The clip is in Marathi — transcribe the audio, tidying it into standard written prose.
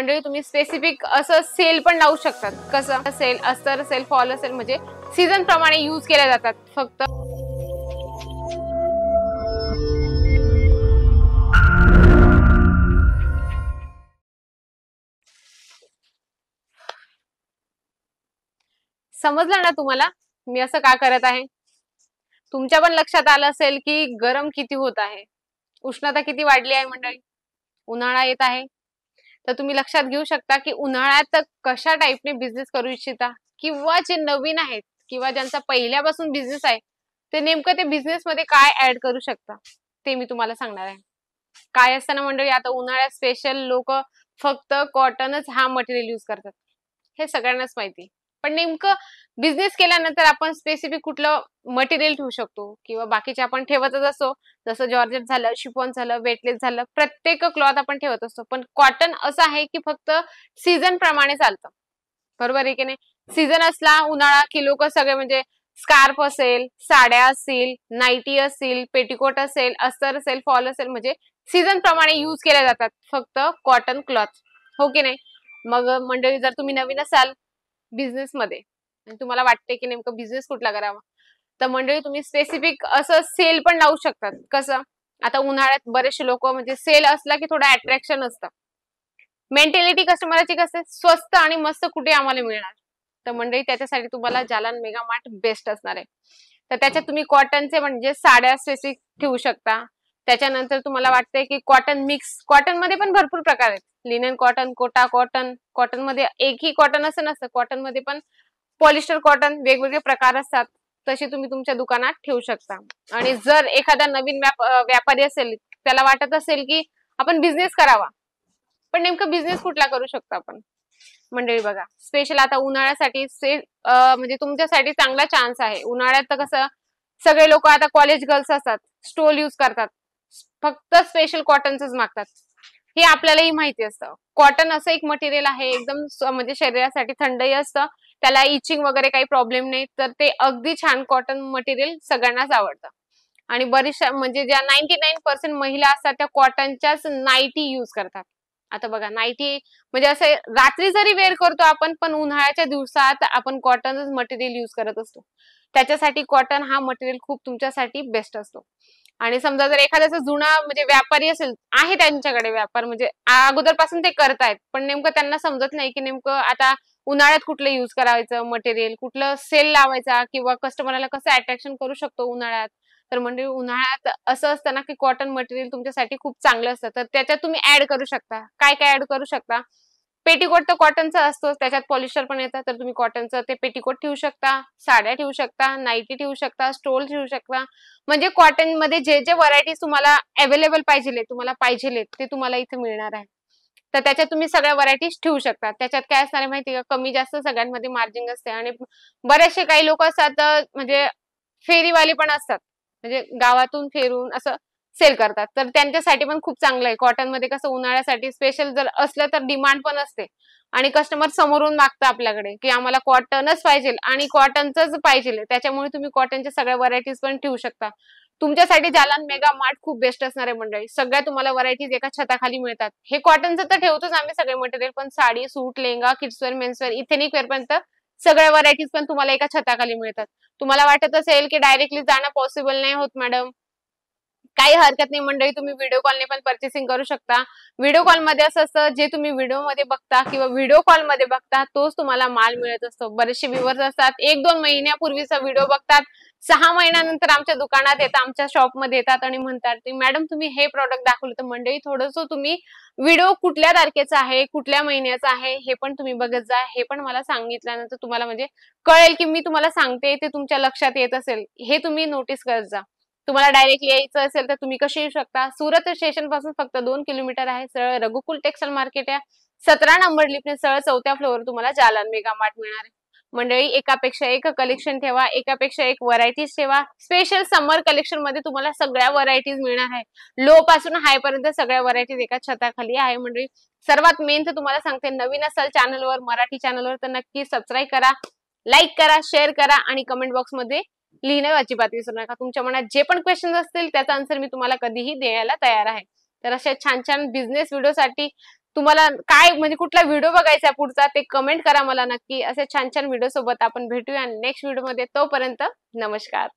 मंडळी तुम्ही स्पेसिफिक असं सेल पण लावू शकतात. कसं सेल, अस्तर सेल, फॉल सेल म्हणजे सीझन प्रमाणे यूज केल्या जातात. फक्त समजलं ना तुम्हाला मी असं का करत आहे? तुमच्या पण लक्षात आलं असेल की गरम किती होत आहे, उष्णता किती वाढली आहे मंडळी, उन्हाळा येत आहे. तर तुम्ही लक्षात घेऊ शकता की उन्हाळ्यात कशा टाइपने बिझनेस करू इच्छिता किंवा जे नवीन आहेत किंवा ज्यांचा पहिल्यापासून बिझनेस आहे ते नेमकं ते बिझनेस मध्ये काय ऍड करू शकता ते मी तुम्हाला सांगणार आहे. काय असतं ना मंडळी, आता उन्हाळ्यात स्पेशल लोक फक्त कॉटनच हा मटेरियल यूज करतात, हे सगळ्यांनाच माहिती. पण नेमकं बिझनेस केल्यानंतर आपण स्पेसिफिक कुठलं मटेरियल ठेवू शकतो किंवा बाकीचे आपण ठेवतच असतो, जसं जॉर्जेट झालं, शिफॉन झालं, वेटलेस झालं, प्रत्येक क्लॉथ आपण ठेवत असतो. पण कॉटन असं आहे की फक्त सीझन प्रमाणे चालतं, बरोबर आहे की नाही? सीझन असला उन्हाळा की लोक सगळे म्हणजे स्कार्फ असेल, साड्या असतील, नाईटी असतील, पेटीकोट असेल, अस्तर असेल, फॉल असेल म्हणजे सीझन प्रमाणे यूज केल्या जातात फक्त कॉटन क्लॉथ, हो की नाही? मग मंडळी जर तुम्ही नवीन असाल बिझनेस मध्ये आणि तुम्हाला वाटते की नेमकं बिझनेस कुठला करावा, तर मंडळी तुम्ही स्पेसिफिक असं सेल पण लावू शकतात. कसं आता उन्हाळ्यात बरेचसे लोक म्हणजे सेल असला की थोडं अट्रॅक्शन असतं, मेंटॅलिटी कस्टमरची कसं स्वस्त आणि मस्त कुठे आम्हाला मिळणार. तर मंडळी त्याच्यासाठी तुम्हाला जालन मेगा मार्ट बेस्ट असणार आहे. तर त्याच्यात तुम्ही कॉटनचे म्हणजे साड्या स्पेसिफिक ठेवू शकता. त्याच्यानंतर तुम्हाला वाटतंय की कॉटन मिक्स, कॉटन मध्ये पण भरपूर प्रकार आहेत, linen cotton, Kota cotton, cotton मध्ये एकही कॉटन असं नसतं, कॉटन मध्ये पण पॉलिस्टर कॉटन वेगवेगळे प्रकार असतात. तसे तुम्ही तुमच्या दुकानात ठेवू शकता. आणि जर एखादा नवीन व्यापारी असेल, त्याला वाटत असेल की आपण बिझनेस करावा, पण नेमकं बिझनेस कुठला करू शकतो आपण मंडळी बघा, स्पेशल आता उन्हाळ्यासाठी म्हणजे तुमच्यासाठी चांगला चान्स आहे. उन्हाळ्यात तर कसं सगळे लोक आता कॉलेज गर्ल्स असतात, स्टोल यूज करतात, फक्त स्पेशल कॉटनच मागतात. हे आपल्यालाही माहिती असतं. कॉटन असं एक मटेरियल आहे एकदम म्हणजे शरीरासाठी थंडही असतं, त्याला इचिंग वगैरे काही प्रॉब्लेम नाही, तर ते अगदी छान कॉटन मटेरियल सगळ्यांनाच आवडतं. आणि बरीचशा म्हणजे ज्या 99% महिला असतात त्या कॉटनच्याच नाईटी यूज करतात. आता बघा नाईटी म्हणजे असं रात्री जरी वेअर करतो आपण, पण उन्हाळ्याच्या दिवसात आपण कॉटनच मटेरियल यूज करत असतो. त्याच्यासाठी कॉटन हा मटेरियल खूप तुमच्यासाठी बेस्ट असतो. आणि समजा जर एखाद्याचा जुना म्हणजे व्यापारी असेल, आहे त्यांच्याकडे व्यापार म्हणजे अगोदरपासून ते करतायत, पण नेमकं त्यांना समजत नाही की नेमकं आता उन्हाळ्यात कुठलं यूज करायचं मटेरियल, कुठलं सेल लावायचा किंवा कस्टमरला कसं अट्रॅक्शन करू शकतो उन्हाळ्यात. तर म्हणजे उन्हाळ्यात असं असतं ना की कॉटन मटेरियल तुमच्यासाठी खूप चांगलं असतं. तर त्याच्यात तुम्ही ऍड करू शकता. काय काय ऍड करू शकता? पेटीकोट तर कॉटनचा असतोच, त्याच्यात पॉलिस्टर पण येतं, तर तुम्ही कॉटनचं ते पेटीकोट ठेवू शकता, साड्या ठेवू शकता, नाईटी ठेवू शकता, स्टोल ठेवू शकता. म्हणजे कॉटन मध्ये जे जे व्हरायटीज तुम्हाला अवेलेबल पाहिजे, तुम्हाला पाहिजे ते तुम्हाला इथे मिळणार आहे. तर त्याच्यात तुम्ही सगळ्या व्हरायटीज ठेवू शकता. त्याच्यात काय असणार आहे माहिती का, कमी जास्त सगळ्यांमध्ये मार्जिन असते. आणि बरेचसे काही लोक असतात म्हणजे फेरीवाले पण असतात, म्हणजे गावातून फेरून असं सेल करतात, तर त्यांच्यासाठी पण खूप चांगलं आहे. कॉटन मध्ये कसं उन्हाळ्यासाठी स्पेशल जर असलं तर डिमांड पण असते आणि कस्टमर समोरून मागतं आपल्याकडे की आम्हाला कॉटनच पाहिजे आणि कॉटनच पाहिजे, त्याच्यामुळे तुम्ही कॉटनच्या सगळ्या व्हरायटीज पण ठेवू शकता. तुमच्यासाठी जालन मेगा मार्ट खूप बेस्ट असणार आहे मंडळी. सगळ्या तुम्हाला व्हरायटीज एका छताखाली मिळतात. हे कॉटनचं तर ठेवतोच आम्ही सगळे मटेरियल, पण sari, suit, lehenga, kidswear, menswear, ethnic wear पर्यंत सगळ्या व्हरायटीज पण तुम्हाला एका छताखाली मिळतात. तुम्हाला वाटत असेल की डायरेक्टली जाणं पॉसिबल नाही होत मॅडम, काही हरकत नाही मंडळी, तुम्ही व्हिडिओ कॉलने पण परचेसिंग करू शकता. व्हिडिओ कॉल मध्ये असं असतं, जे तुम्ही व्हिडिओ मध्ये बघता किंवा व्हिडिओ कॉल मध्ये बघता तोच तुम्हाला माल मिळत असतो. बरेचसे व्ह्यूअर्स असतात 1-2 महिन्यापूर्वीचा व्हिडिओ बघतात, 6 महिन्यानंतर आमच्या दुकानात येतात, आमच्या शॉप मध्ये येतात आणि म्हणतात मॅडम तुम्ही हे प्रॉडक्ट दाखवलं. तर मंडळी थोडंसं तुम्ही व्हिडिओ कुठल्या तारखेचा आहे, कुठल्या महिन्याचा आहे हे पण तुम्ही बघत जा. हे पण मला सांगितल्यानंतर तुम्हाला म्हणजे कळेल की मी तुम्हाला सांगते ते तुमच्या लक्षात येत असेल, हे तुम्ही नोटीस करत जा. तुम्हाला डायरेक्टली यायचं असेल तर तुम्ही कसे येऊ शकता, सुरत स्टेशन पासून फक्त 2 किलोमीटर आहे, सरळ रघुकुल टेक्सटाईल मार्केट आहे, 17 नंबर लिफ्टने सरळ 4थ्या फ्लोअर तुम्हाला जालन मेगा मार्ट मिळणार आहे. मंडळी एकापेक्षा एक कलेक्शन ठेवा, एकापेक्षा एक व्हरायटीज ठेवा. स्पेशल समर कलेक्शन मध्ये तुम्हाला सगळ्या व्हरायटीज मिळणार आहे, लो पासून हाय पर्यंत सगळ्या व्हरायटीज एका छताखाली आहे. मंडळी सर्वात मेन तर तुम्हाला सांगते, नवीन असाल चॅनलवर, मराठी चॅनलवर, तर नक्की सबस्क्राईब करा, लाईक करा, शेअर करा आणि कमेंट बॉक्स मध्ये लिहिणं अजिबात विसरू नका. तुमच्या मनात जे पण क्वेश्चन असतील त्याचा आन्सर मी तुम्हाला कधीही द्यायला तयार आहे. तर अशा छान छान बिझनेस व्हिडिओसाठी तुम्हाला काय म्हणजे कुठला व्हिडिओ बघायचा आहे पुढचा ते कमेंट करा मला नक्की. असे छान छान व्हिडिओ सोबत आपण भेटूया नेक्स्ट व्हिडिओ मध्ये. तोपर्यंत नमस्कार.